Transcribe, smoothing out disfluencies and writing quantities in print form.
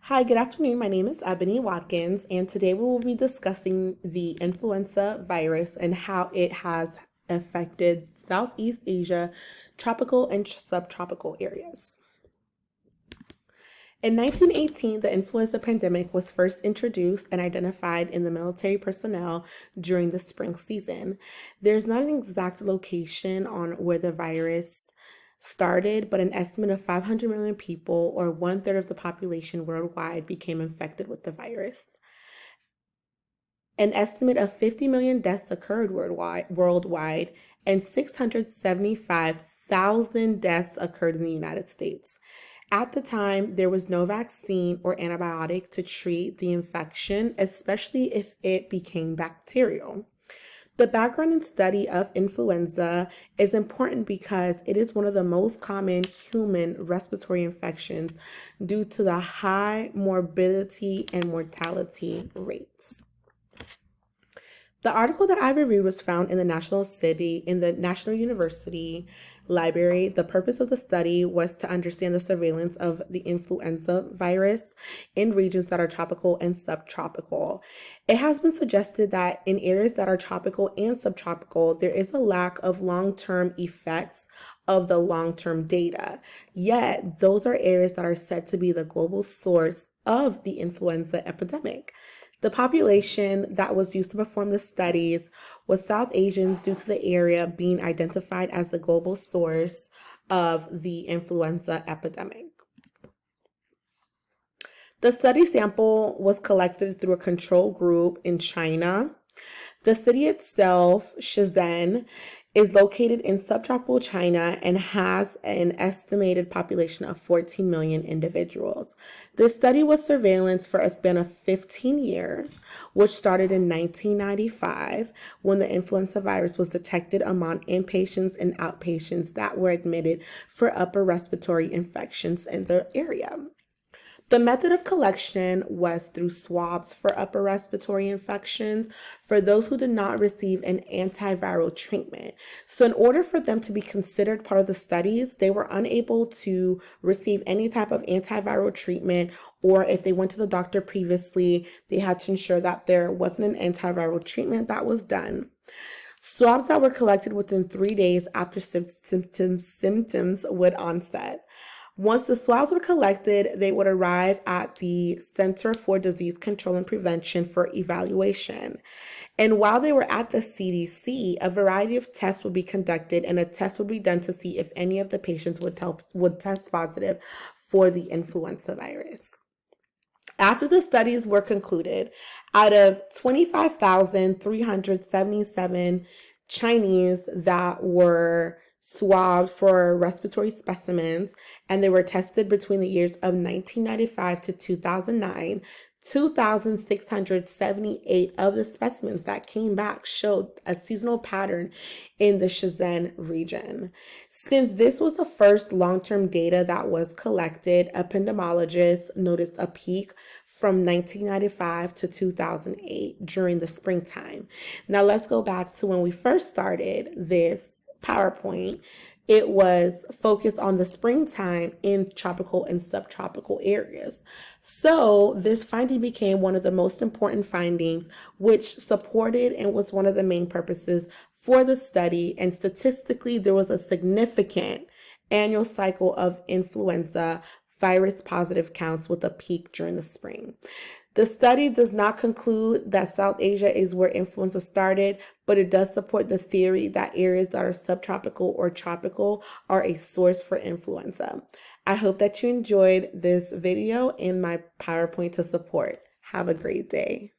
Hi, good afternoon. My name is Ebony Watkins, and today we will be discussing the influenza virus and how it has affected Southeast Asia, tropical and subtropical areas. In 1918, the influenza pandemic was first introduced and identified in the military personnel during the spring season. There's not an exact location on where the virus started, but an estimate of 500 million people, or one third of the population worldwide, became infected with the virus. An estimate of 50 million deaths occurred worldwide, and 675,000 deaths occurred in the United States. At the time, there was no vaccine or antibiotic to treat the infection, especially if it became bacterial. The background and study of influenza is important because it is one of the most common human respiratory infections due to the high morbidity and mortality rates. The article that I reviewed was found in the National University Library. The purpose of the study was to understand the surveillance of the influenza virus in regions that are tropical and subtropical. It has been suggested that in areas that are tropical and subtropical, there is a lack of long-term effects of the long-term data. Yet, those are areas that are said to be the global source of the influenza epidemic. The population that was used to perform the studies was South Asians due to the area being identified as the global source of the influenza epidemic. The study sample was collected through a control group in China. The city itself, Shenzhen, is located in subtropical China and has an estimated population of 14 million individuals. This study was surveillance for a span of 15 years, which started in 1995 when the influenza virus was detected among inpatients and outpatients that were admitted for upper respiratory infections in the area. The method of collection was through swabs for upper respiratory infections for those who did not receive an antiviral treatment. So in order for them to be considered part of the studies, they were unable to receive any type of antiviral treatment, or if they went to the doctor previously, they had to ensure that there wasn't an antiviral treatment that was done. Swabs that were collected within 3 days after symptoms would onset. Once the swabs were collected, they would arrive at the Center for Disease Control and Prevention for evaluation. And while they were at the CDC, a variety of tests would be conducted, and a test would be done to see if any of the patients would test positive for the influenza virus. After the studies were concluded, out of 25,377 Chinese that were swabbed for respiratory specimens, and they were tested between the years of 1995 to 2009, 2,678 of the specimens that came back showed a seasonal pattern in the Shenzhen region. Since this was the first long-term data that was collected, epidemiologists noticed a peak from 1995 to 2008 during the springtime. Now let's go back to when we first started this PowerPoint. It was focused on the springtime in tropical and subtropical areas. So this finding became one of the most important findings, which supported and was one of the main purposes for the study. And statistically, there was a significant annual cycle of influenza virus positive counts with a peak during the spring. The study does not conclude that South Asia is where influenza started, but it does support the theory that areas that are subtropical or tropical are a source for influenza. I hope that you enjoyed this video and my PowerPoint to support. Have a great day.